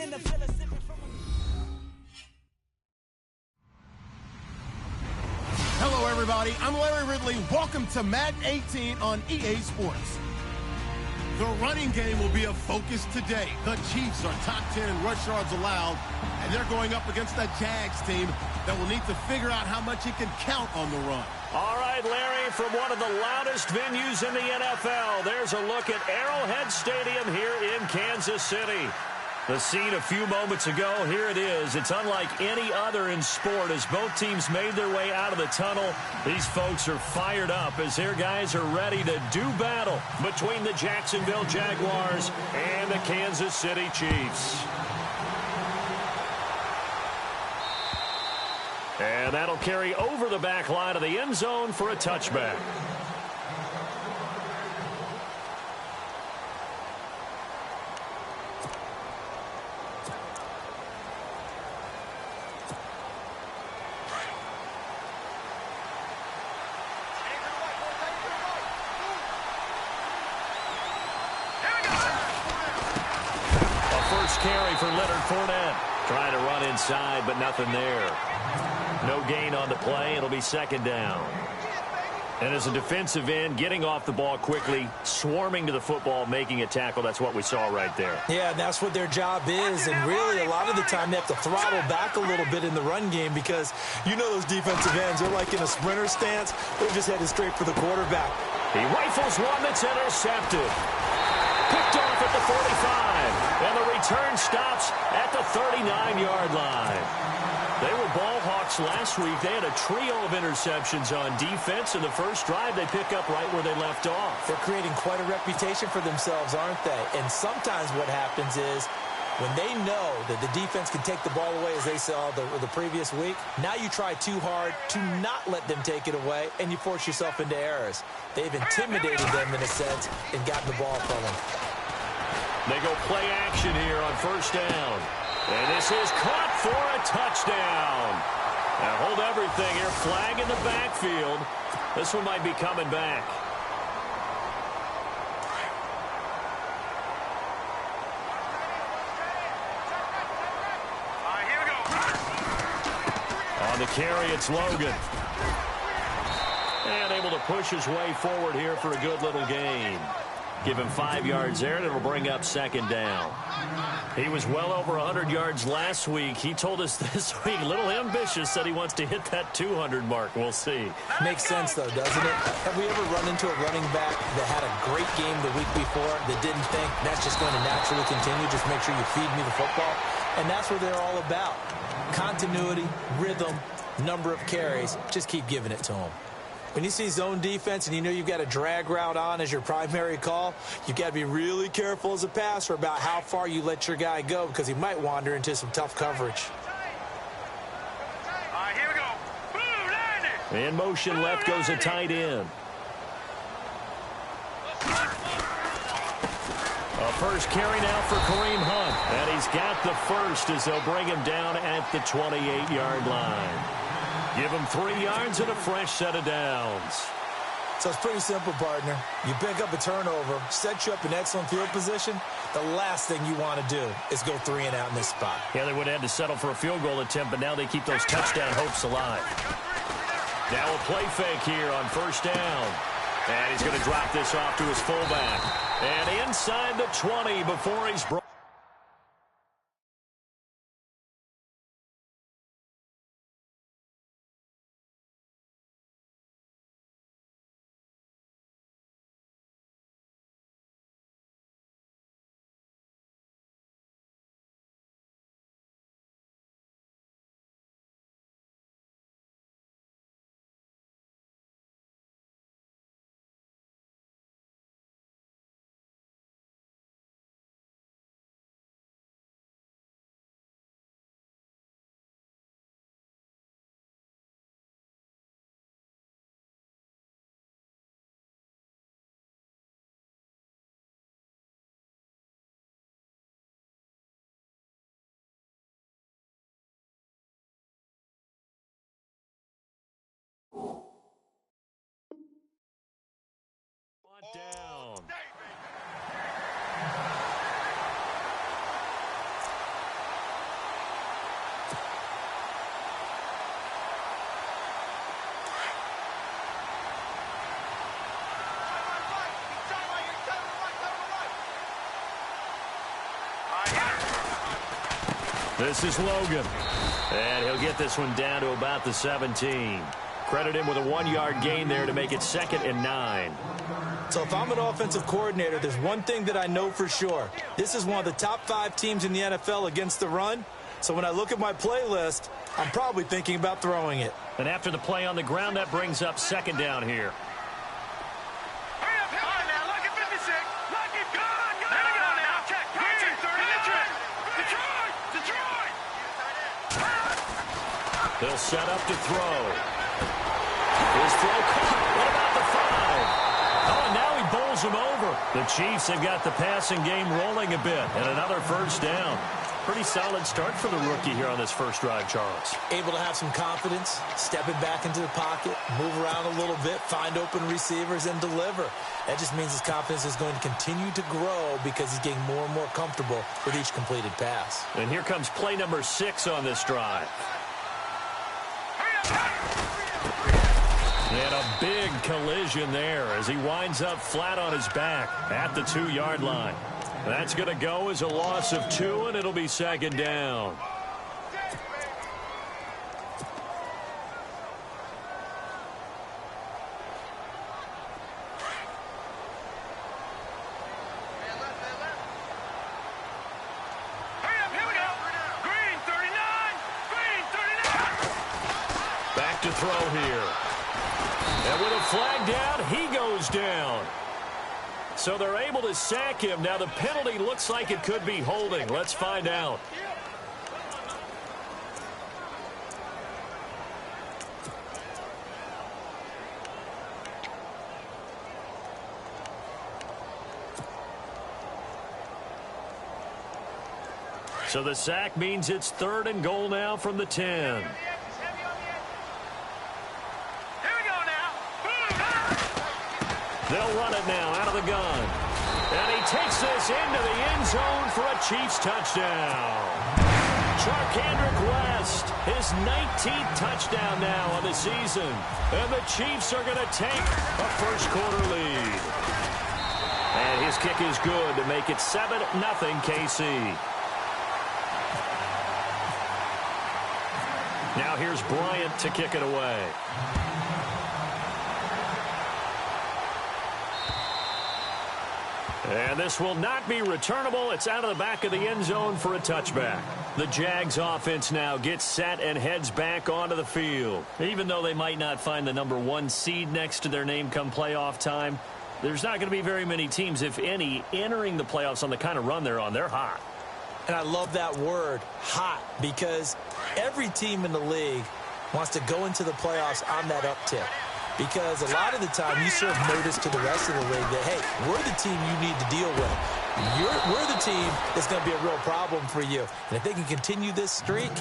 in the villa sipping from Hello, everybody. I'm Larry Ridley. Welcome to Madden 18 on EA Sports. The running game will be a focus today. The Chiefs are top 10 in rush yards allowed, and they're going up against that Jags team that will need to figure out how much it can count on the run. All right, Larry, from one of the loudest venues in the NFL, there's a look at Arrowhead Stadium here in Kansas City. The scene a few moments ago, here it is. It's unlike any other in sport as both teams made their way out of the tunnel. These folks are fired up as their guys are ready to do battle between the Jacksonville Jaguars and the Kansas City Chiefs. And that'll carry over the back line of the end zone for a touchback. Carry for Leonard Fournette. Trying to run inside, but nothing there. No gain on the play. It'll be second down. And as a defensive end, getting off the ball quickly, swarming to the football, making a tackle, that's what we saw right there. Yeah, that's what their job is. And really, a lot of the time, they have to throttle back a little bit in the run game because you know those defensive ends, they're like in a sprinter stance. They're just headed straight for the quarterback. He rifles one that's intercepted. Picked off at the 45, and the return stops at the 39-yard line. They were ball hawks last week. They had a trio of interceptions on defense. In the first drive, they pick up right where they left off. They're creating quite a reputation for themselves, aren't they? And sometimes what happens is when they know that the defense can take the ball away, as they saw the previous week, now you try too hard to not let them take it away, and you force yourself into errors. They've intimidated them in a sense and gotten the ball from them. They go play action here on first down. And this is caught for a touchdown. Now hold everything here. Flag in the backfield. This one might be coming back. On the carry, it's Logan. And able to push his way forward here for a good little gain. Give him 5 yards there, and it'll bring up second down. He was well over 100 yards last week. He told us this week, a little ambitious, said he wants to hit that 200 mark. We'll see. Makes sense, though, doesn't it? Have we ever run into a running back that had a great game the week before that didn't think that's just going to naturally continue? Just make sure you feed me the football. And that's what they're all about. Continuity, rhythm, number of carries. Just keep giving it to them. When you see zone defense and you know you've got a drag route on as your primary call, you've got to be really careful as a passer about how far you let your guy go because he might wander into some tough coverage. All right, here we go. Boom, in motion left goes a tight end. A first carry now for Kareem Hunt. And he's got the first as they'll bring him down at the 28-yard line. Give him 3 yards and a fresh set of downs. So it's pretty simple, partner. You pick up a turnover, set you up in excellent field position. The last thing you want to do is go 3 and out in this spot. Yeah, they would have had to settle for a field goal attempt, but now they keep those touchdown hopes alive. Now a play fake here on first down. And he's going to drop this off to his fullback. And inside the 20 before he's brought. Down. This is Logan. And he'll get this one down to about the 17. Credit him with a 1-yard gain there to make it 2nd and 9. So if I'm an offensive coordinator, there's one thing that I know for sure. This is one of the top 5 teams in the NFL against the run. So when I look at my playlist, I'm probably thinking about throwing it. And after the play on the ground, that brings up 2nd down here. They'll set up to throw. His throw caught. What about the 5? Oh, and now he bowls him over. The Chiefs have got the passing game rolling a bit. And another 1st down. Pretty solid start for the rookie here on this first drive, Charles. Able to have some confidence, stepping back into the pocket, move around a little bit, find open receivers, and deliver. That just means his confidence is going to continue to grow because he's getting more and more comfortable with each completed pass. And here comes play number 6 on this drive. And a big collision there as he winds up flat on his back at the 2-yard line. That's going to go as a loss of 2, and it'll be 2nd down. Back to throw here. And with a flag down, he goes down. So they're able to sack him. Now the penalty looks like it could be holding. Let's find out. So the sack means it's 3rd and goal now from the 10. They'll run it now out of the gun. And he takes this into the end zone for a Chiefs touchdown. Charkandrick West, his 19th touchdown now on the season. And the Chiefs are going to take a first-quarter lead. And his kick is good to make it 7-0 KC. Now here's Bryant to kick it away. And this will not be returnable. It's out of the back of the end zone for a touchback. The Jags offense now gets set and heads back onto the field. Even though they might not find the number 1 seed next to their name come playoff time, there's not going to be very many teams, if any, entering the playoffs on the kind of run they're on. They're hot. And I love that word, hot, because every team in the league wants to go into the playoffs on that uptick. Because a lot of the time you serve notice to the rest of the league that, hey, we're the team you need to deal with. We're the team that's going to be a real problem for you. And if they can continue this streak,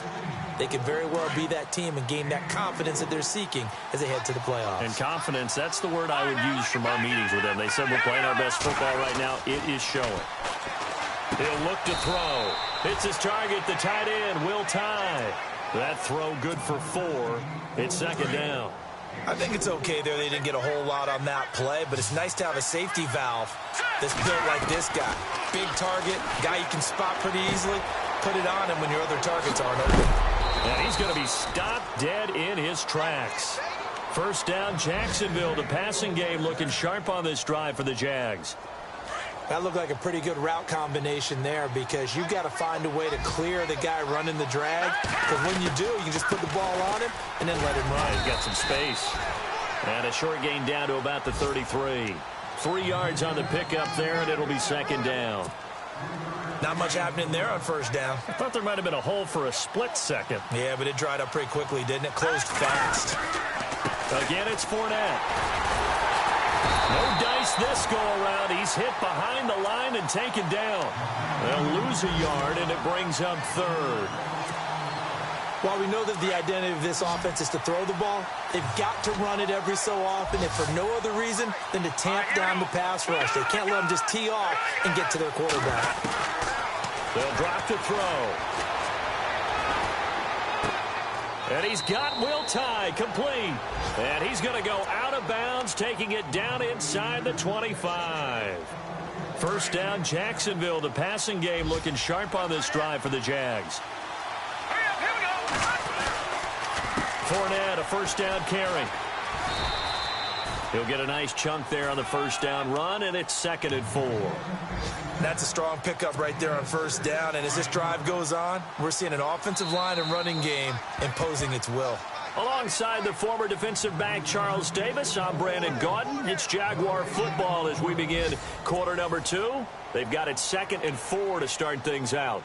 they can very well be that team and gain that confidence that they're seeking as they head to the playoffs. And confidence, that's the word I would use from our meetings with them. They said we're playing our best football right now. It is showing. He'll look to throw. Hits his target, the tight end, Will Tye. That throw good for 4. It's 2nd down. I think it's okay there. They didn't get a whole lot on that play, but it's nice to have a safety valve that's built like this guy. Big target, guy you can spot pretty easily. Put it on him when your other targets aren't open. And he's going to be stopped dead in his tracks. 1st down, Jacksonville. The passing game looking sharp on this drive for the Jags. That looked like a pretty good route combination there because you've got to find a way to clear the guy running the drag. Because when you do, you can just put the ball on him and then let him run. He's got some space. And a short gain down to about the 33. 3 yards on the pickup there, and it'll be 2nd down. Not much happening there on 1st down. I thought there might have been a hole for a split second. Yeah, but it dried up pretty quickly, didn't it? Closed fast. Again, it's Fournette. No dice this go-around. He's hit behind the line and taken down. They'll lose a yard, and it brings up 3rd. While we know that the identity of this offense is to throw the ball, they've got to run it every so often, if for no other reason than to tamp down the pass rush. They can't let them just tee off and get to their quarterback. They'll drop to throw. And he's got Will Tye complete. And he's going to go out of bounds, taking it down inside the 25. 1st down, Jacksonville. The passing game looking sharp on this drive for the Jags. Fournette, a first down carry. He'll get a nice chunk there on the first down run, and it's 2nd and 4. That's a strong pickup right there on first down, and as this drive goes on, we're seeing an offensive line and running game imposing its will. Alongside the former defensive back Charles Davis, I'm Brandon Gaudin. It's Jaguar football as we begin quarter number 2. They've got it 2nd and 4 to start things out.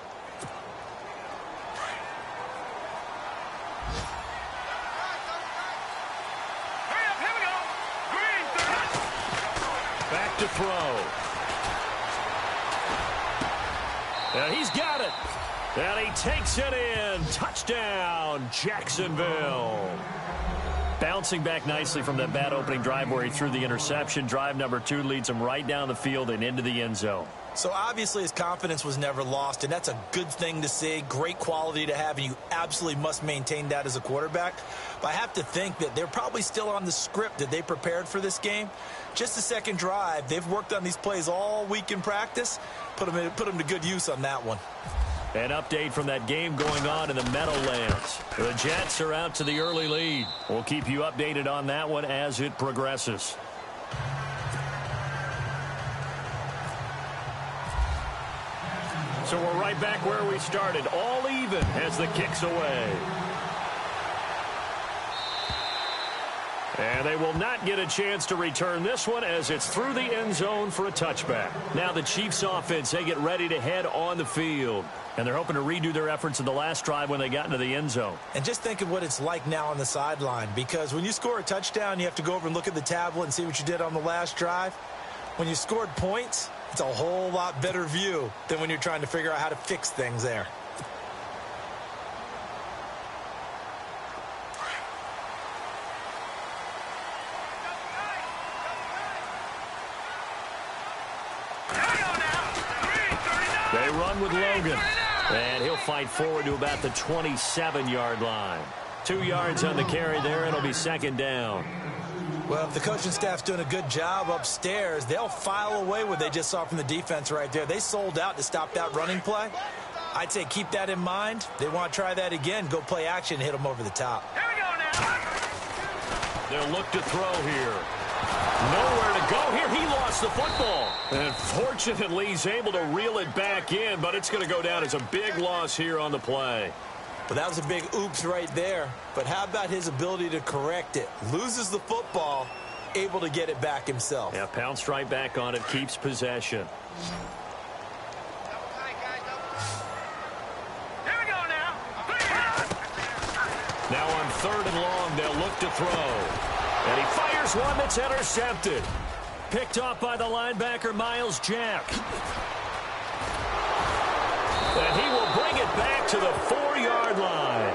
Back to throw. And he's got it. And he takes it in. Touchdown, Jacksonville. Bouncing back nicely from that bad opening drive where he threw the interception. Drive number 2 leads him right down the field and into the end zone. So obviously his confidence was never lost, and that's a good thing to see. Great quality to have, and you absolutely must maintain that as a quarterback. But I have to think that they're probably still on the script that they prepared for this game. Just the second drive, they've worked on these plays all week in practice. Put them to good use on that one. An update from that game going on in the Meadowlands. The Jets are out to the early lead. We'll keep you updated on that one as it progresses. So we're right back where we started. All even as the kick's away. And they will not get a chance to return this one as it's through the end zone for a touchback. Now the Chiefs offense, they get ready to head on the field. And they're hoping to redo their efforts in the last drive when they got into the end zone. And just think of what it's like now on the sideline, because when you score a touchdown, you have to go over and look at the tablet and see what you did on the last drive. When you scored points, it's a whole lot better view than when you're trying to figure out how to fix things there. They run with Logan. And he'll fight forward to about the 27-yard line. 2 yards on the carry there. It'll be 2nd down. Well, if the coaching staff's doing a good job upstairs, they'll file away what they just saw from the defense right there. They sold out to stop that running play. I'd say keep that in mind. They want to try that again. Go play action, hit them over the top. Here we go now. They'll look to throw here. Nowhere to go here. He lost the football. And fortunately, he's able to reel it back in, but it's going to go down as a big loss here on the play. But that was a big oops right there. But how about his ability to correct it? Loses the football, able to get it back himself. Yeah, pounced right back on it, keeps possession. Here we go now. Now on 3rd and long, they'll look to throw. And he fires one that's intercepted. Picked off by the linebacker, Miles Jack. And he will bring it back to the 4-yard line.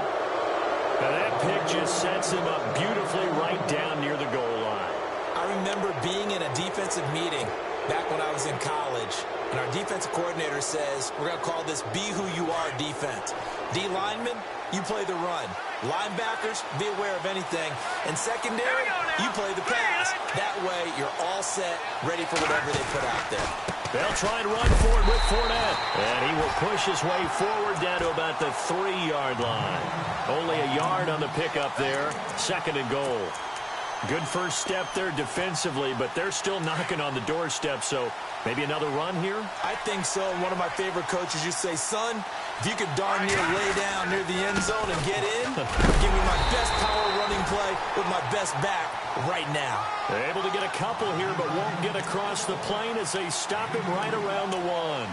And that pick just sets him up beautifully right down near the goal line. I remember being in a defensive meeting back when I was in college, and our defensive coordinator says, we're going to call this Be Who You Are defense. D linemen, you play the run. Linebackers, be aware of anything. And secondary, you play the pass. That way, you're all set, ready for whatever they put out there. They'll try and run for it with Fournette. And he will push his way forward down to about the 3-yard line. Only a yard on the pickup there. 2nd and goal. Good first step there defensively, but they're still knocking on the doorstep, so maybe another run here? I think so. One of my favorite coaches used to say, son, if you could darn near lay down near the end zone and get in, give me my best power running play with my best back right now. They're able to get a couple here, but won't get across the plane as they stop him right around the 1.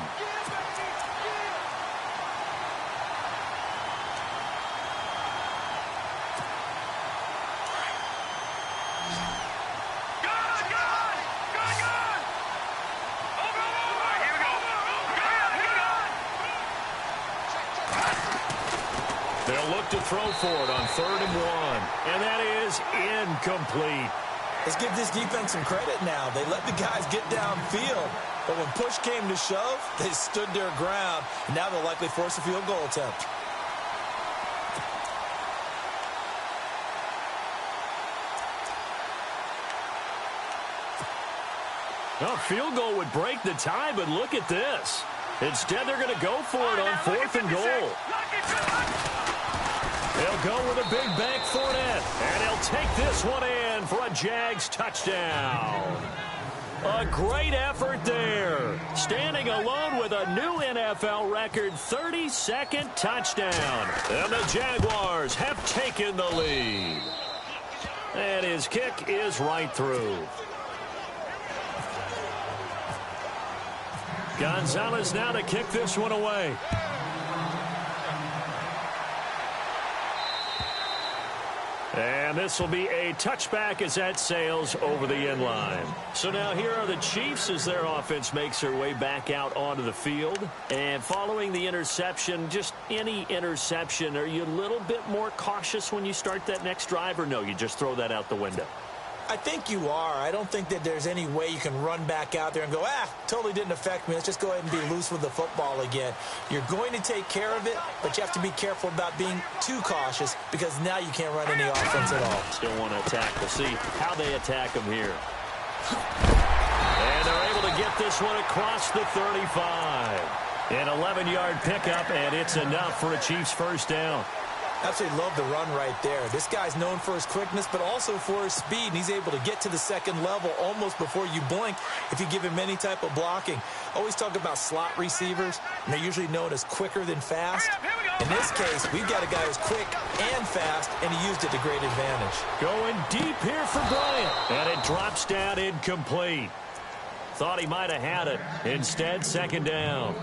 They'll look to throw for it on 3rd and 1. And that is incomplete. Let's give this defense some credit now. They let the guys get downfield. But when push came to shove, they stood their ground. And now they'll likely force a field goal attempt. Well, field goal would break the tie, but look at this. Instead, they're going to go for it on 4th and goal. go with a big bank Fournette. And he'll take this one in for a Jags touchdown. A great effort there. Standing alone with a new NFL record 32nd touchdown. And the Jaguars have taken the lead. And his kick is right through. Gonzalez now to kick this one away. And this will be a touchback as that sails over the end line. So now here are the Chiefs as their offense makes their way back out onto the field. And following the interception, just any interception, are you a little bit more cautious when you start that next drive, or no, you just throw that out the window? I think you are. I don't think that there's any way you can run back out there and go, totally didn't affect me. Let's just go ahead and be loose with the football again. You're going to take care of it, but you have to be careful about being too cautious because now you can't run any offense at all. Still want to attack. We'll see how they attack them here. And they're able to get this one across the 35. An 11-yard pickup, and it's enough for a Chiefs first down. Absolutely love the run right there. This guy's known for his quickness, but also for his speed, and he's able to get to the second level almost before you blink if you give him any type of blocking. Always talk about slot receivers, and they're usually known as quicker than fast. In this case, we've got a guy who's quick and fast, and he used it to great advantage. Going deep here for Bryant, and it drops down incomplete. Thought he might have had it. Instead, second down.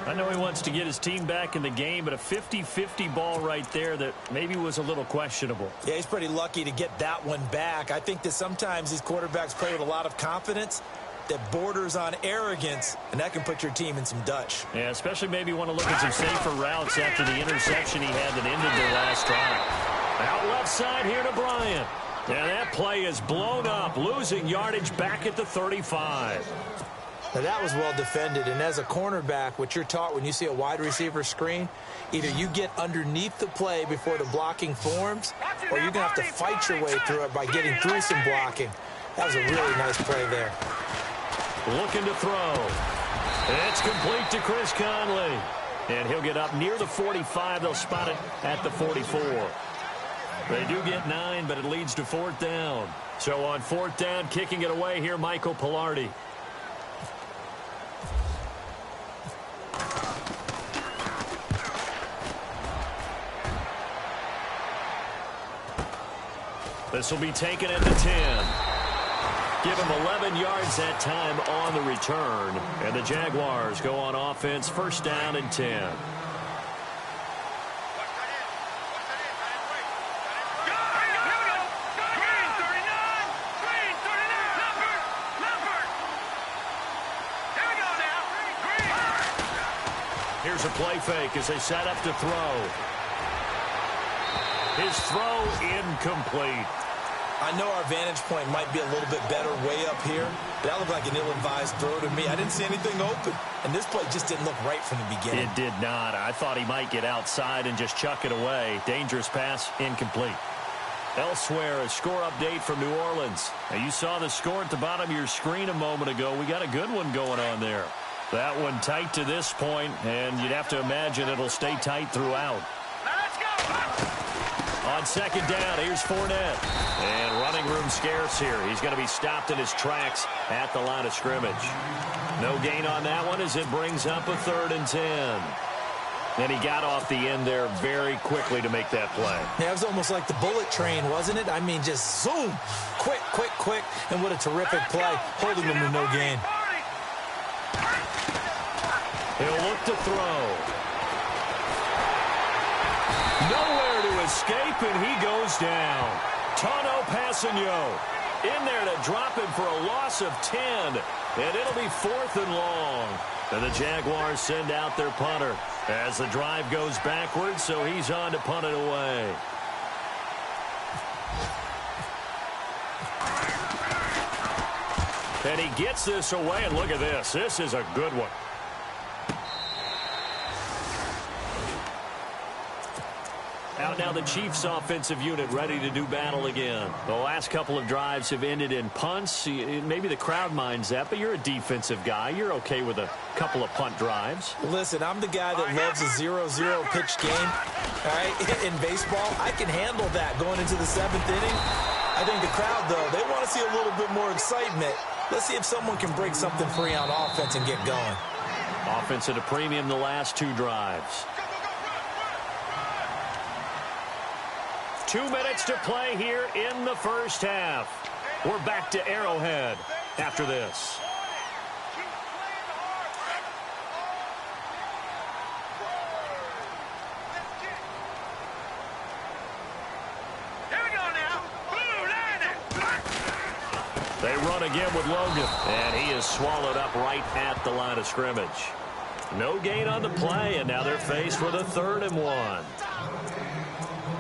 I know he wants to get his team back in the game, but a 50-50 ball right there that maybe was a little questionable. Yeah, he's pretty lucky to get that one back. I think that sometimes these quarterbacks play with a lot of confidence that borders on arrogance, and that can put your team in some Dutch. Yeah, especially maybe want to look at some safer routes after the interception he had that ended their last drive. Out left side here to Bryant. And that play is blown up, losing yardage back at the 35. Now, that was well defended, and as a cornerback, what you're taught when you see a wide receiver screen, either you get underneath the play before the blocking forms, or you're going to have to fight your way through it by getting through some blocking. That was a really nice play there. Looking to throw. It's complete to Chris Conley. And he'll get up near the 45. They'll spot it at the 44. They do get 9, but it leads to fourth down. So on fourth down, kicking it away here, Michael Pilardi. This will be taken at the 10. Give him 11 yards that time on the return. And the Jaguars go on offense, first down and 10. Here's a play fake as they set up to throw. His throw incomplete. I know our vantage point might be a little bit better way up here, but that looked like an ill-advised throw to me. I didn't see anything open, and this play just didn't look right from the beginning. It did not. I thought he might get outside and just chuck it away. Dangerous pass, incomplete. Elsewhere, a score update from New Orleans. Now, you saw the score at the bottom of your screen a moment ago. We got a good one going on there. That one tight to this point, and you'd have to imagine it'll stay tight throughout. On second down, here's Fournette. And running room scarce here. He's going to be stopped in his tracks at the line of scrimmage. No gain on that one as it brings up a 3rd and 10. And he got off the end there very quickly to make that play. Yeah, it was almost like the bullet train, wasn't it? I mean, just zoom. Quick, quick, quick. And what a terrific play, holding him to no gain. He'll look to throw. Nowhere to escape, and he goes down. Tano Passanio in there to drop him for a loss of 10. And it'll be 4th and long. And the Jaguars send out their punter as the drive goes backwards, so he's on to punt it away. And he gets this away, and look at this. This is a good one. timeout. Now the Chiefs offensive unit ready to do battle again. The last couple of drives have ended in punts. Maybe the crowd minds that, but you're a defensive guy. You're okay with a couple of punt drives. Listen, I'm the guy that loves a 0-0 pitch game. All right, in baseball, I can handle that going into the 7th inning. I think the crowd, though, they want to see a little bit more excitement. Let's see if someone can break something free on offense and get going. Offense at a premium the last 2 drives. 2 minutes to play here in the first half. We're back to Arrowhead after this. They run again with Logan, and he is swallowed up right at the line of scrimmage. No gain on the play, and now they're faced with a 3rd and 1.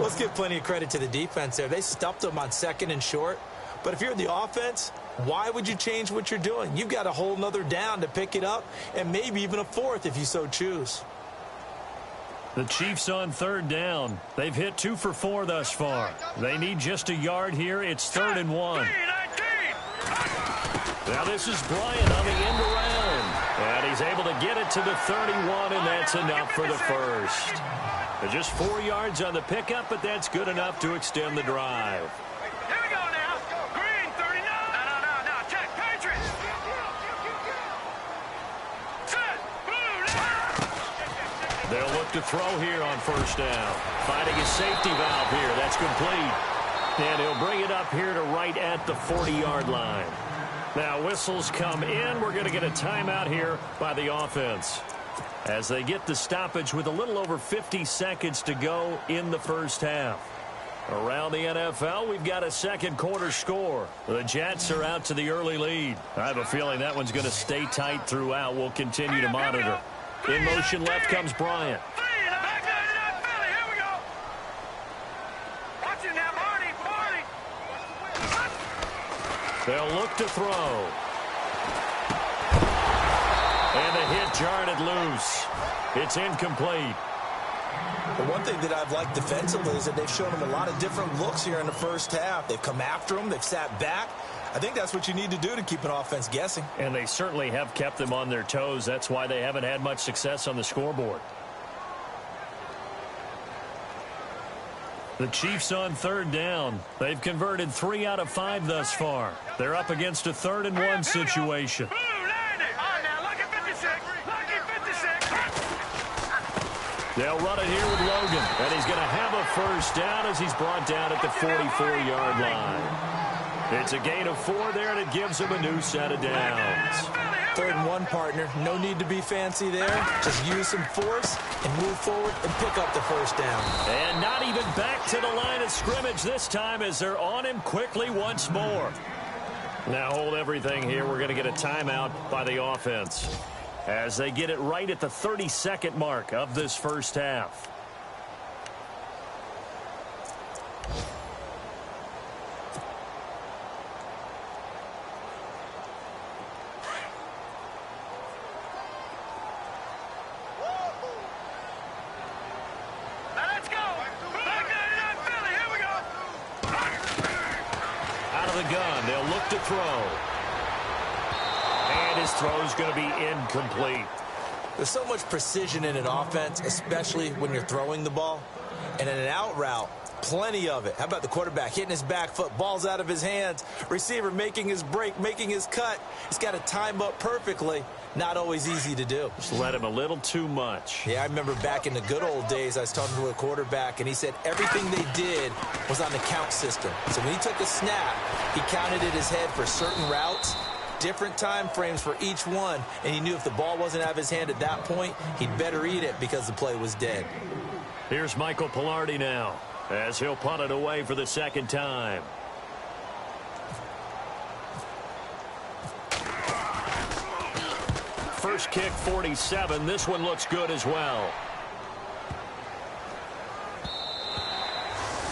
Let's give plenty of credit to the defense there. They stuffed them on 2nd and short. But if you're the offense, why would you change what you're doing? You've got a whole nother down to pick it up, and maybe even a 4th if you so choose. The Chiefs on 3rd down. They've hit 2 for 4 thus far. They need just a yard here. It's 3rd and 1. Now this is Bryant on the end around. And he's able to get it to the 31, and that's enough for the first. Just 4 yards on the pickup, but that's good enough to extend the drive. Here we go now. Green, 39. No. Check. Patriots. Set. Blue. They'll look to throw here on 1st down. Finding his safety valve here. That's complete. And he'll bring it up here to right at the 40-yard line. Now whistles come in. We're going to get a timeout here by the offense, as they get the stoppage with a little over 50 seconds to go in the first half. Around the NFL, we've got a 2nd quarter score. The Jets are out to the early lead. I have a feeling that one's going to stay tight throughout. We'll continue to monitor. In motion left comes Bryant. They'll look to throw. And the hit jarred it loose. It's incomplete. The one thing that I've liked defensively is that they've shown him a lot of different looks here in the first half. They've come after him. They've sat back. I think that's what you need to do to keep an offense guessing. And they certainly have kept them on their toes. That's why they haven't had much success on the scoreboard. The Chiefs on 3rd down. They've converted 3 out of 5 thus far. They're up against a 3rd and 1 situation. They'll run it here with Logan, and he's going to have a 1st down as he's brought down at the 44-yard line. It's a gain of 4 there, and it gives him a new set of downs. 3rd and 1, partner. No need to be fancy there. Just use some force and move forward and pick up the 1st down. And not even back to the line of scrimmage this time as they're on him quickly once more. Now hold everything here. We're going to get a timeout by the offense, as they get it right at the 30-second mark of this first half. Throw's going to be incomplete. There's so much precision in an offense, especially when you're throwing the ball. And in an out route, plenty of it. How about the quarterback hitting his back foot, ball's out of his hands, receiver making his break, making his cut. He's got to time up perfectly. Not always easy to do. Just let him a little too much. Yeah, I remember back in the good old days, I was talking to a quarterback, and he said everything they did was on the count system. So when he took a snap, he counted in his head for certain routes, different time frames for each one, and he knew if the ball wasn't out of his hand at that point, he'd better eat it because the play was dead. Here's Michael Pilardi now, as he'll punt it away for the 2nd time. First kick, 47. This one looks good as well.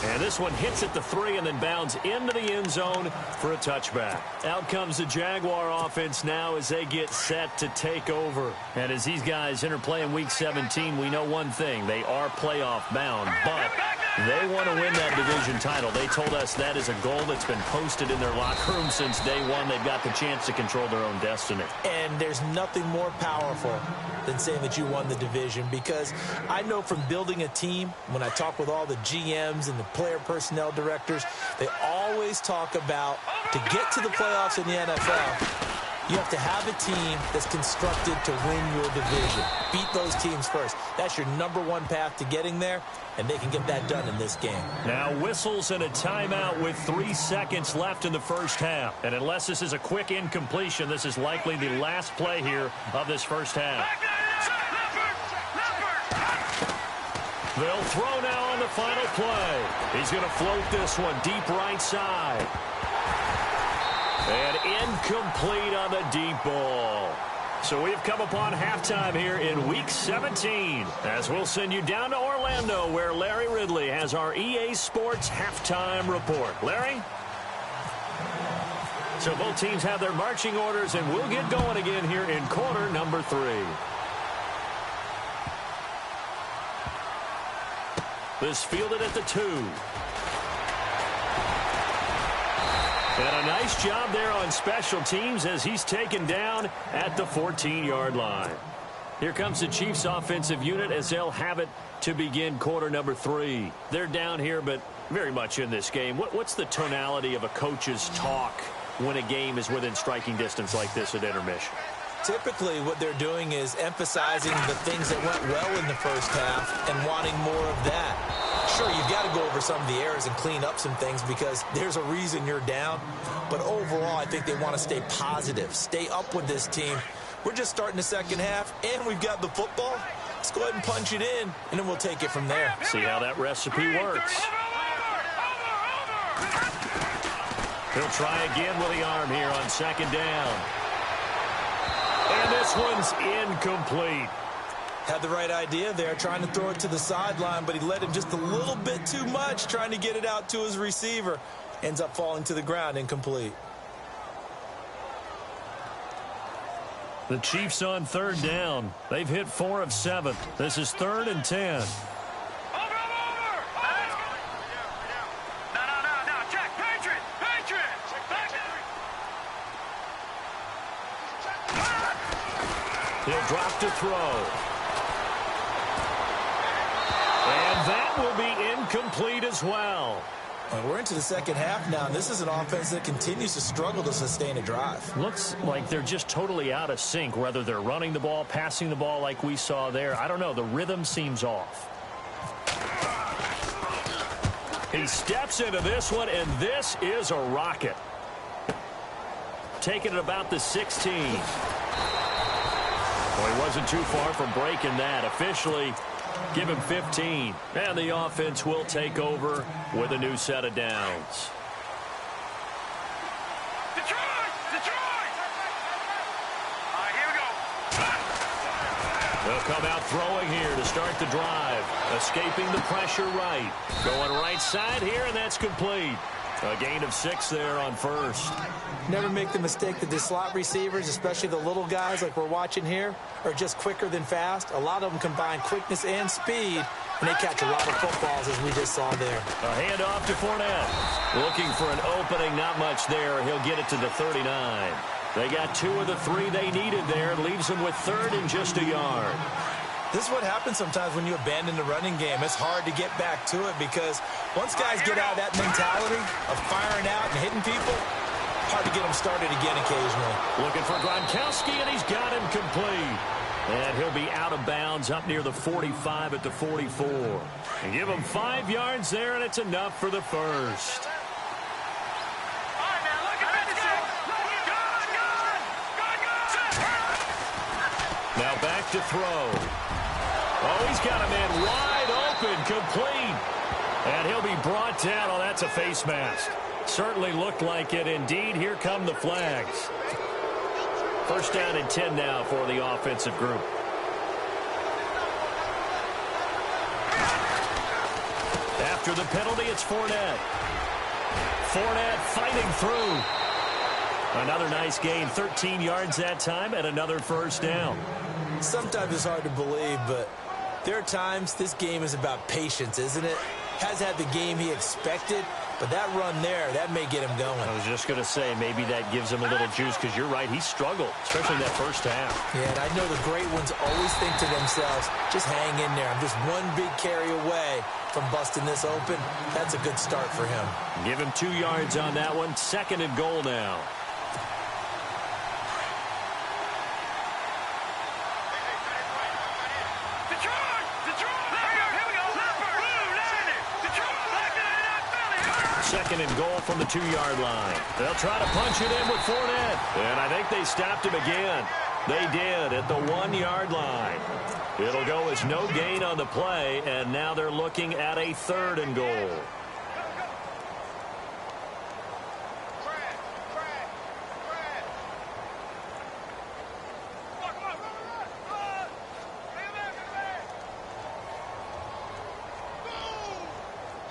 And this one hits at the 3 and then bounds into the end zone for a touchback. Out comes the Jaguar offense now as they get set to take over. And as these guys interplay in Week 17, we know one thing. They are playoff bound, but They want to win that division title. They told us that is a goal that's been posted in their locker room since day one. They've got the chance to control their own destiny. And there's nothing more powerful than saying that you won the division, because I know from building a team, when I talk with all the GMs and the player personnel directors, they always talk about, to get to the playoffs in the NFL, you have to have a team that's constructed to win your division. Beat those teams first. That's your #1 path to getting there, and they can get that done in this game. Now whistles and a timeout with 3 seconds left in the first half. And unless this is a quick incompletion, this is likely the last play here of this first half. They'll throw now on the final play. He's going to float this one deep right side. And incomplete on the deep ball. So we've come upon halftime here in Week 17, as we'll send you down to Orlando, where Larry Ridley has our EA Sports halftime report. Larry? So both teams have their marching orders, and we'll get going again here in quarter number 3. This fielded at the 2. And a nice job there on special teams as he's taken down at the 14-yard line. Here comes the Chiefs offensive unit as they'll have it to begin quarter number 3. They're down here, but very much in this game. What's the tonality of a coach's talk when a game is within striking distance like this at intermission? Typically, what they're doing is emphasizing the things that went well in the first half and wanting more of that. Sure, you've got to go over some of the errors and clean up some things because there's a reason you're down. But overall, I think they want to stay positive, stay up with this team. We're just starting the second half, and we've got the football. Let's go ahead and punch it in, and then we'll take it from there. See how that recipe works. He'll try again with the arm here on second down. And this one's incomplete. Had the right idea there, trying to throw it to the sideline, but he let him just a little bit too much, trying to get it out to his receiver. Ends up falling to the ground, incomplete. The Chiefs on third down. They've hit 4 of 7. This is 3rd and 10. He'll drop to throw. And that will be incomplete as well. Well, we're into the second half now, and this is an offense that continues to struggle to sustain a drive. Looks like they're just totally out of sync, whether they're running the ball, passing the ball like we saw there. I don't know. The rhythm seems off. He steps into this one, and this is a rocket. Taking it about the 16. Well, he wasn't too far from breaking that. Officially, give him 15. And the offense will take over with a new set of downs. Detroit! Detroit! All right, here we go. They'll come out throwing here to start the drive. Escaping the pressure right. Going right side here, and that's complete. A gain of 6 there on first. Never make the mistake that the slot receivers, especially the little guys like we're watching here, are just quicker than fast. A lot of them combine quickness and speed, and they catch a lot of footballs, as we just saw there. A handoff to Fournette. Looking for an opening, not much there. He'll get it to the 39. They got 2 of the 3 they needed there. Leaves them with 3rd and just a yard. This is what happens sometimes when you abandon the running game. It's hard to get back to it because once guys get out of that mentality of firing out and hitting people, hard to get them started again occasionally. Looking for Gronkowski, and he's got him complete. And he'll be out of bounds up near the 45 at the 44. And give him 5 yards there, and it's enough for the first. Now back to throw. Oh, he's got a man wide open, complete. And he'll be brought down. Oh, that's a face mask. Certainly looked like it. Indeed, here come the flags. First down and 10 now for the offensive group. After the penalty, it's Fournette. Fournette fighting through. Another nice gain, 13 yards that time, and another first down. Sometimes it's hard to believe, but there are times this game is about patience, isn't it? has had the game he expected, but that run there, that may get him going. I was just going to say, maybe that gives him a little juice because you're right, he struggled, especially in that first half. Yeah, and I know the great ones always think to themselves, just hang in there. I'm just one big carry away from busting this open. That's a good start for him. Give him 2 yards on that one. 2nd and goal now. Second and goal from the 2-yard line. They'll try to punch it in with Fournette. And I think they stopped him again. They did at the 1-yard line. It'll go as no gain on the play, and now they're looking at a 3rd and goal.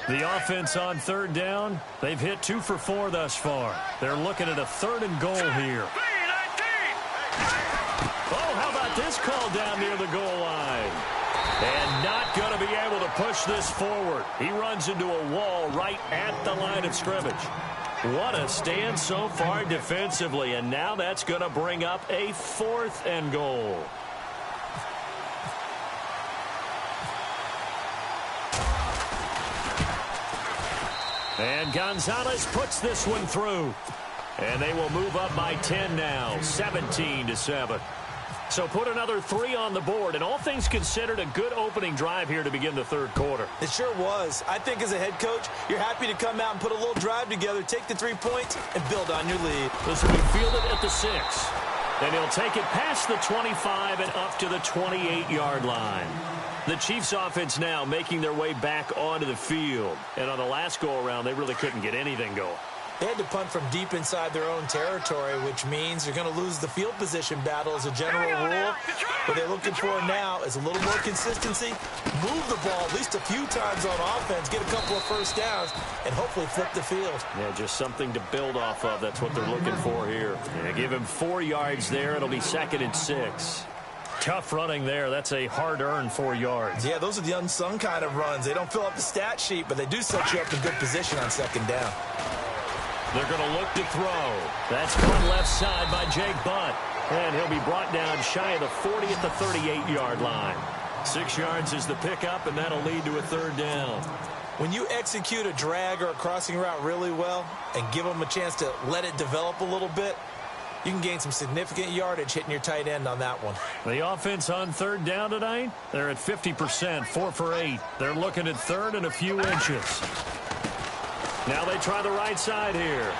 The offense on 3rd down, they've hit 2 for 4 thus far. They're looking at a 3rd and goal here. Oh, how about this call down near the goal line? And not going to be able to push this forward. He runs into a wall right at the line of scrimmage. What a stand so far defensively, and now that's going to bring up a 4th and goal. And Gonzalez puts this one through. And they will move up by 10 now, 17-7. So put another 3 on the board, and all things considered, a good opening drive here to begin the 3rd quarter. It sure was. I think as a head coach, you're happy to come out and put a little drive together, take the 3 points, and build on your lead. This will be fielded at the 6. And he'll take it past the 25 and up to the 28-yard line. The Chiefs offense now making their way back onto the field. And on the last go-around, they really couldn't get anything going. They had to punt from deep inside their own territory, which means you're going to lose the field position battle as a general rule. What they're looking for now is a little more consistency, move the ball at least a few times on offense, get a couple of first downs, and hopefully flip the field. Yeah, just something to build off of. That's what they're looking for here. Yeah, give him 4 yards there. It'll be 2nd and 6. Tough running there. That's a hard-earned 4 yards. Yeah, those are the unsung kind of runs. They don't fill up the stat sheet, but they do set you up in good position on 2nd down. They're going to look to throw. That's one left side by Jake Butt. And he'll be brought down shy of the 40 at the 38-yard line. 6 yards is the pickup, and that'll lead to a 3rd down. When you execute a drag or a crossing route really well and give them a chance to let it develop a little bit, you can gain some significant yardage hitting your tight end on that one. The offense on 3rd down tonight, they're at 50%, 4 for 8. They're looking at 3rd and a few inches. Now they try the right side here.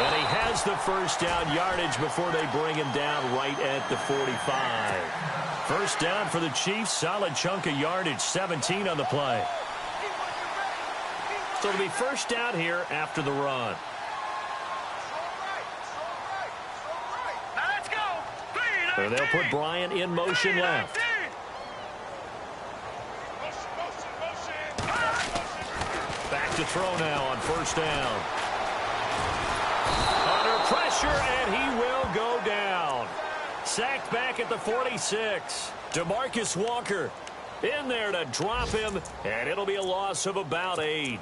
And he has the first down yardage before they bring him down right at the 45. First down for the Chiefs, solid chunk of yardage, 17 on the play. So it'll be first down here after the run. So they'll put Bryant in motion left. Back to throw now on first down. Under pressure, and he will go down. Sacked back at the 46. DeMarcus Walker in there to drop him, and it'll be a loss of about 8.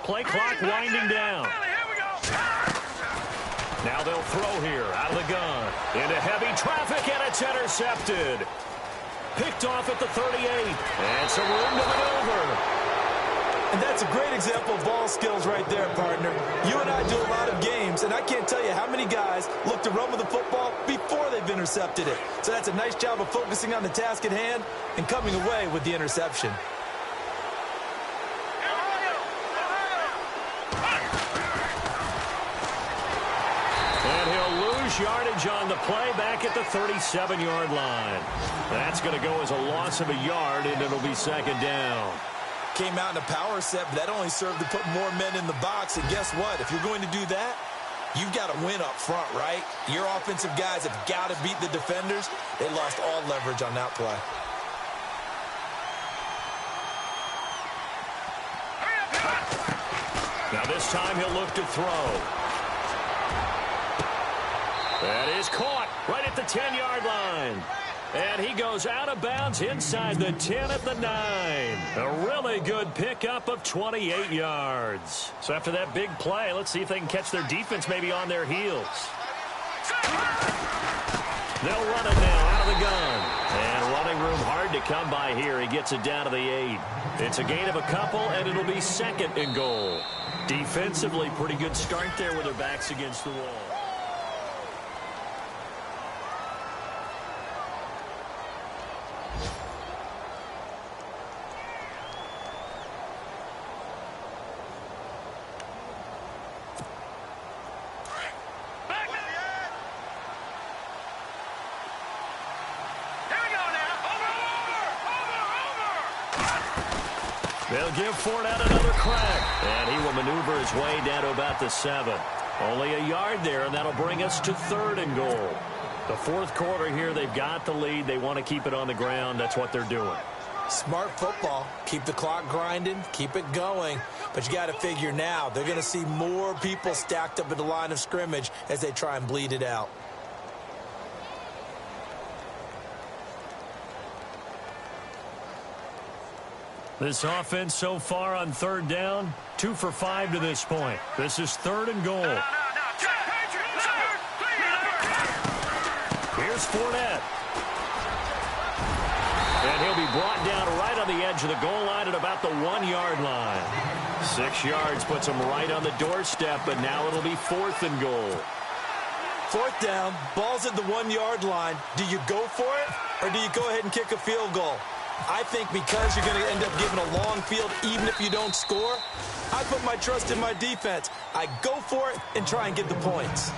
Play clock winding down. Now they'll throw here out of the gun. Into heavy traffic, and it's intercepted. Picked off at the 38. And some room to maneuver. And that's a great example of ball skills right there, partner. You and I do a lot of games, and I can't tell you how many guys look to run with the football before they've intercepted it. So that's a nice job of focusing on the task at hand and coming away with the interception. lose yardage on the play back at the 37-yard line. That's going to go as a loss of a yard, and it'll be second down. Came out in a power set, but that only served to put more men in the box. And guess what? If you're going to do that, you've got to win up front, right? Your offensive guys have got to beat the defenders. They lost all leverage on that play. Now this time he'll look to throw. That is caught right at the 10-yard line. And he goes out of bounds inside the 10 at the 9. A really good pickup of 28 yards. So after that big play, let's see if they can catch their defense maybe on their heels. They'll run it now out of the gun. And running room hard to come by here. He gets it down to the 8. It's a gain of a couple, and it'll be second and goal. Defensively, pretty good start there with their backs against the wall. They'll give Fournette another crack. And he will maneuver his way down to about the 7. Only a yard there, and that'll bring us to third and goal. The fourth quarter here, they've got the lead. They want to keep it on the ground. That's what they're doing. Smart football. Keep the clock grinding. Keep it going. But you got to figure now, they're going to see more people stacked up at the line of scrimmage as they try and bleed it out. This offense so far on third down, 2 for 5 to this point. This is third and goal. Here's Fournette. And he'll be brought down right on the edge of the goal line at about the 1-yard line. 6 yards puts him right on the doorstep, but now it'll be fourth and goal. Fourth down, ball's at the 1-yard line. Do you go for it, or do you go ahead and kick a field goal? I think because you're going to end up giving a long field even if you don't score, I put my trust in my defense. I go for it and try and get the points.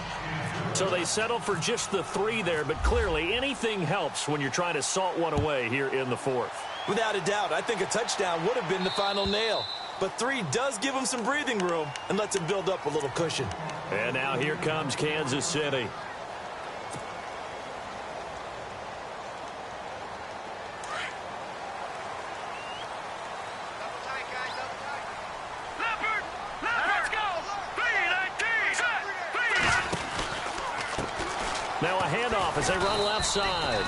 So they settle for just the 3 there, but clearly anything helps when you're trying to salt one away here in the fourth. Without a doubt, I think a touchdown would have been the final nail. But 3 does give them some breathing room and lets them build up a little cushion. And now here comes Kansas City. Now a handoff as they run left side.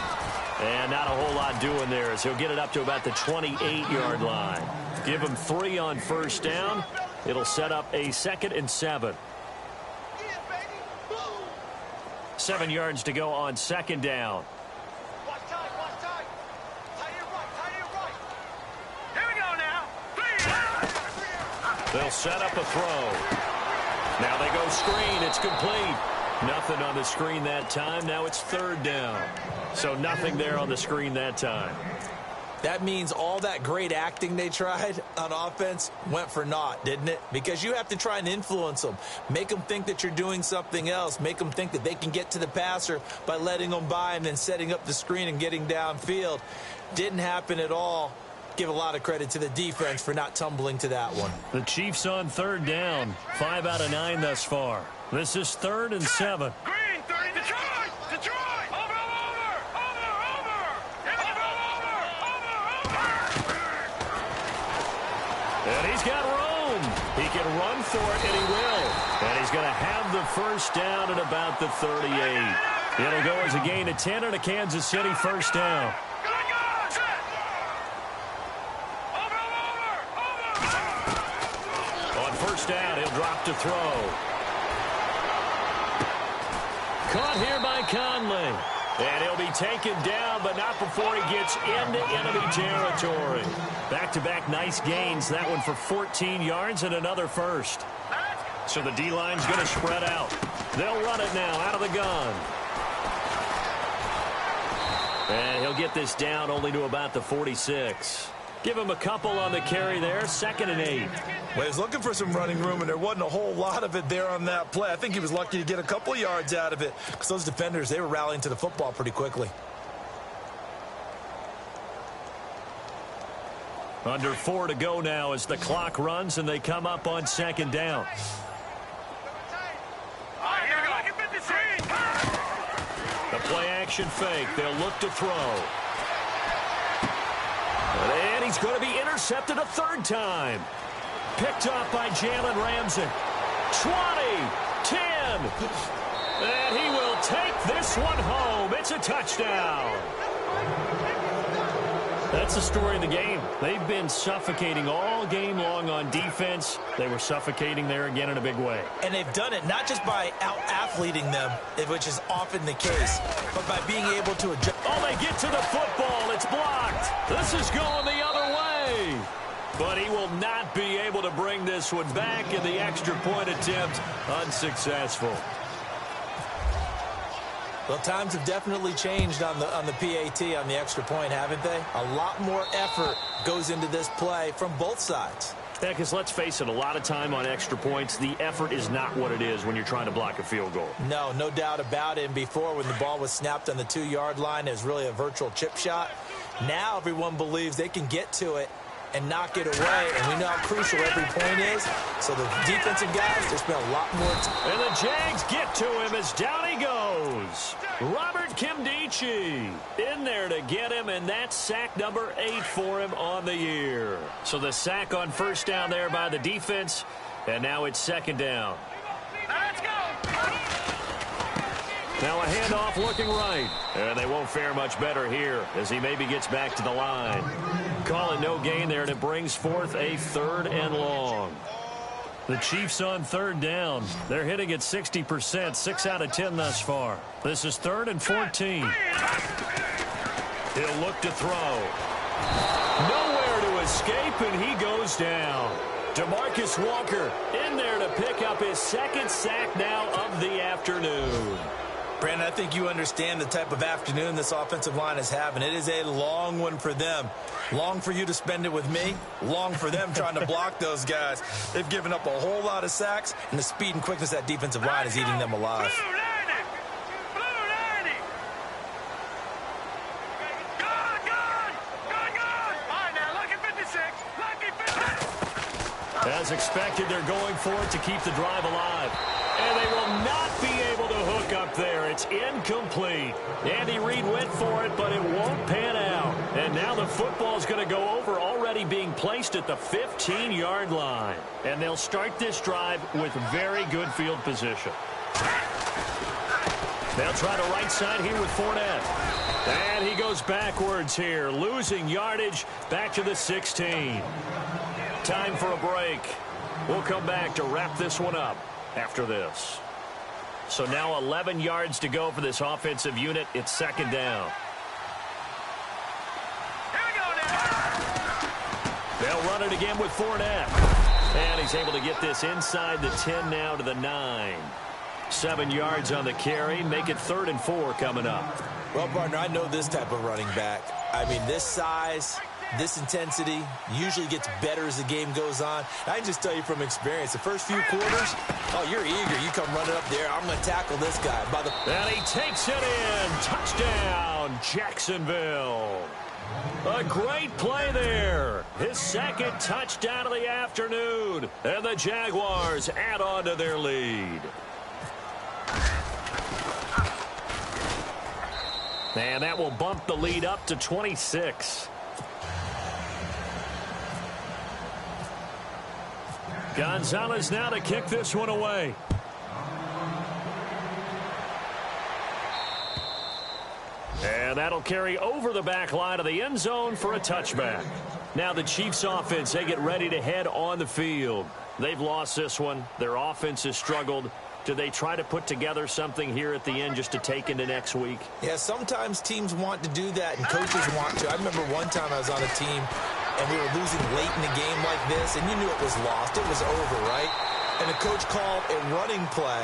And not a whole lot doing there as he'll get it up to about the 28-yard line. Give him 3 on first down. It'll set up a 2nd and 7. 7 yards to go on second down. Here we go now. They'll set up a throw. Now they go screen. It's complete. Nothing on the screen that time. Now it's third down. So nothing there on the screen that time. That means all that great acting they tried on offense went for naught, didn't it? Because you have to try and influence them. Make them think that you're doing something else. Make them think that they can get to the passer by letting them by and then setting up the screen and getting downfield. Didn't happen at all. Give a lot of credit to the defense for not tumbling to that one. The Chiefs on third down. 5 out of 9 thus far. This is 3rd and 7. Green, 30, Detroit! Detroit! Over! And he's got room. He can run for it, and he will. And he's going to have the first down at about the 38. It'll go as a gain of 10 and a Kansas City first down. On first down, he'll drop to throw. Caught here by Conley. And he'll be taken down, but not before he gets into enemy territory. Back-to-back nice gains. That one for 14 yards and another first. So the D-line's going to spread out. They'll run it now out of the gun. And he'll get this down only to about the 46. Give him a couple on the carry there, 2nd and 8. Well, he was looking for some running room, and there wasn't a whole lot of it there on that play. I think he was lucky to get a couple yards out of it because those defenders, they were rallying to the football pretty quickly. Under 4 to go now as the clock runs and they come up on 2nd down. The play-action fake. They'll look to throw. And he's going to be intercepted a 3rd time. Picked up by Jalen Ramsey. 20, 10. And he will take this one home. It's a touchdown. That's the story of the game. They've been suffocating all game long on defense. They were suffocating there again in a big way. And they've done it not just by out-athleting them, which is often the case, but by being able to adjust. Oh, they get to the football. It's blocked. This is going the other way. But he will not be able to bring this one back, in the extra point attempt unsuccessful. Well, times have definitely changed on the PAT, on the extra point, haven't they? A lot more effort goes into this play from both sides. Yeah, because let's face it, a lot of time on extra points, the effort is not what it is when you're trying to block a field goal. No doubt about it. And before, when the ball was snapped on the 2-yard line, it was really a virtual chip shot. Now everyone believes they can get to it and knock it away, and we know how crucial every point is. So the defensive guys, there's been a lot more. And the Jags get to him as down he goes. Robert Kimdichie in there to get him, and that's sack number 8 for him on the year. So the sack on 1st down there by the defense, and now it's 2nd down. Let's go. Now a handoff looking right, and they won't fare much better here as he maybe gets back to the line. Call it no gain there, and it brings forth a 3rd and long. The Chiefs on 3rd down. They're hitting at 60%, 6 out of 10 thus far. This is 3rd and 14. He'll look to throw. Nowhere to escape, and he goes down. DeMarcus Walker in there to pick up his 2nd sack now of the afternoon. Brandon, I think you understand the type of afternoon this offensive line is having. It is a long one for them. Long for you to spend it with me. Long for them trying to block those guys. They've given up a whole lot of sacks, and the speed and quickness of that defensive line is eating them alive. Blue 90. Good. All right, now, lucky 56. Lucky 56. As expected, they're going for it to keep the drive alive. And they will not be able to hook up there. It's incomplete. Andy Reid went for it, but it won't pan out. And now the football's going to go over, already being placed at the 15-yard line. And they'll start this drive with very good field position. They'll try to right side here with Fournette. And he goes backwards here, losing yardage back to the 16. Time for a break. We'll come back to wrap this one up after this. So now 11 yards to go for this offensive unit. It's 2nd down. Here we go now. They'll run it again with Fournette. And he's able to get this inside the 10 now to the 9. 7 yards on the carry. Make it 3rd and 4 coming up. Well, partner, I know this type of running back. I mean, this size, this intensity usually gets better as the game goes on. I can just tell you from experience, the first few quarters, oh, you're eager. You come running up there. I'm going to tackle this guy. And he takes it in. Touchdown, Jacksonville. A great play there. His 2nd touchdown of the afternoon. And the Jaguars add on to their lead. And that will bump the lead up to 26. Gonzalez now to kick this one away. And that'll carry over the back line of the end zone for a touchback. Now the Chiefs offense, they get ready to head on the field. They've lost this one. Their offense has struggled. Do they try to put together something here at the end just to take into next week? Yeah, sometimes teams want to do that and coaches want to. I remember one time I was on a team and we were losing late in the game like this, and you knew it was lost. It was over, right? And the coach called a running play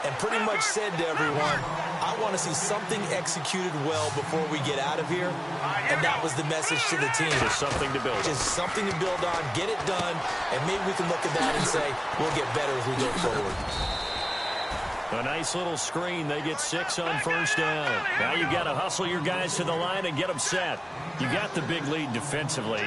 and pretty much said to everyone, I want to see something executed well before we get out of here. And that was the message to the team. Just something to build on. Just something to build on, get it done, and maybe we can look at that and say, we'll get better as we go forward. A nice little screen. They get 6 on first down. Now you've got to hustle your guys to the line and get them set. You got the big lead defensively.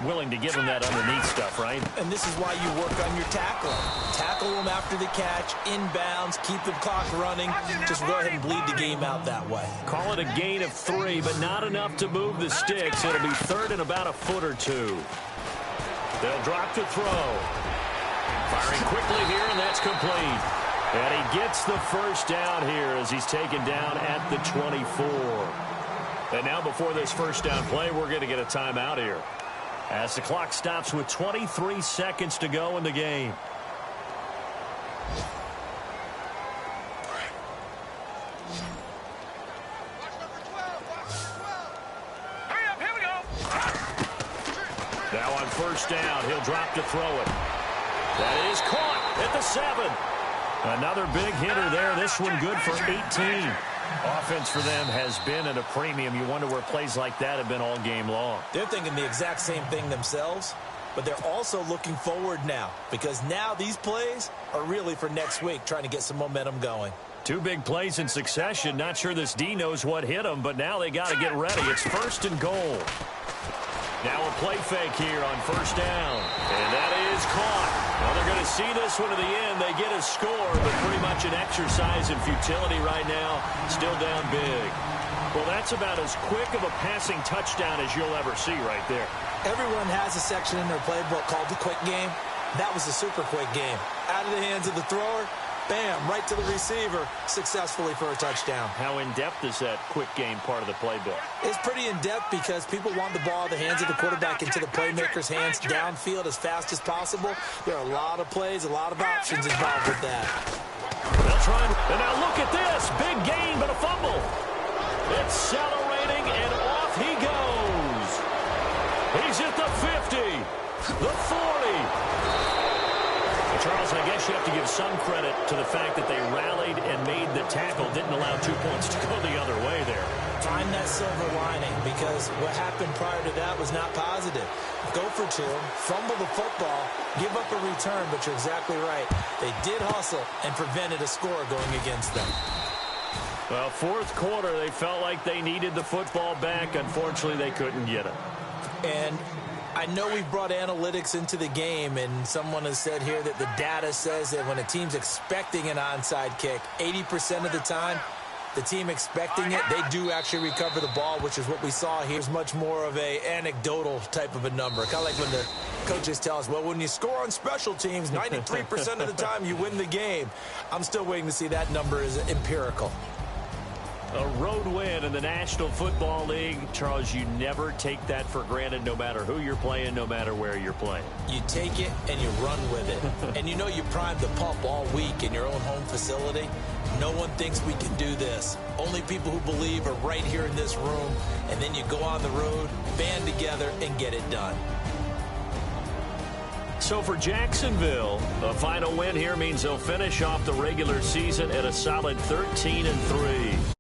Willing to give them that underneath stuff, right? And this is why you work on your tackling. Tackle them after the catch, inbounds, keep the clock running. Just go ahead and bleed the game out that way. Call it a gain of 3, but not enough to move the sticks. It'll be third and about a foot or two. They'll drop to throw. Firing quickly here, and that's complete. And he gets the first down here as he's taken down at the 24. And now before this first down play, we're going to get a timeout here, as the clock stops with 23 seconds to go in the game. Hurry up, here we go. Now on first down, he'll drop to throw it. That is caught at the 7. Another big hitter there. This one good for 18. Offense for them has been at a premium. You wonder where plays like that have been all game long. They're thinking the exact same thing themselves, but they're also looking forward now, because now these plays are really for next week, trying to get some momentum going. 2 big plays in succession. Not sure this D knows what hit them, but now they got to get ready. It's first and goal. Now a play fake here on first down, and that is caught. Well, they're going to see this one to the end. They get a score, but pretty much an exercise in futility right now. Still down big. Well, that's about as quick of a passing touchdown as you'll ever see right there. Everyone has a section in their playbook called the quick game. That was a super quick game. Out of the hands of the thrower, bam, right to the receiver, successfully for a touchdown. How in-depth is that quick game part of the playbook? It's pretty in-depth because people want the ball in the hands of the quarterback into the playmaker's hands downfield as fast as possible. There are a lot of plays, a lot of options involved with that. They'll try and now look at this. Big gain, but a fumble. Accelerating, and off he goes. He's at the 50, the 40. Charles, I guess you have to give some credit to the fact that they rallied and made the tackle, didn't allow 2 points to go the other way there. Find that silver lining, because what happened prior to that was not positive. Go for 2, fumble the football, give up a return, but you're exactly right. They did hustle and prevented a score going against them. Well, fourth quarter, they felt like they needed the football back. Unfortunately, they couldn't get it. And I know we've brought analytics into the game, and someone has said here that the data says that when a team's expecting an onside kick, 80% of the time, the team expecting it, they do actually recover the ball, which is what we saw here. It's much more of a anecdotal type of a number. Kind of like when the coaches tell us, well, when you score on special teams, 93% of the time you win the game. I'm still waiting to see that number is empirical. A road win in the National Football League. Charles, you never take that for granted, no matter who you're playing, no matter where you're playing. You take it and you run with it. And you know you primed the pump all week in your own home facility. No one thinks we can do this. Only people who believe are right here in this room. And then you go on the road, band together, and get it done. So for Jacksonville, a final win here means they'll finish off the regular season at a solid 13-3.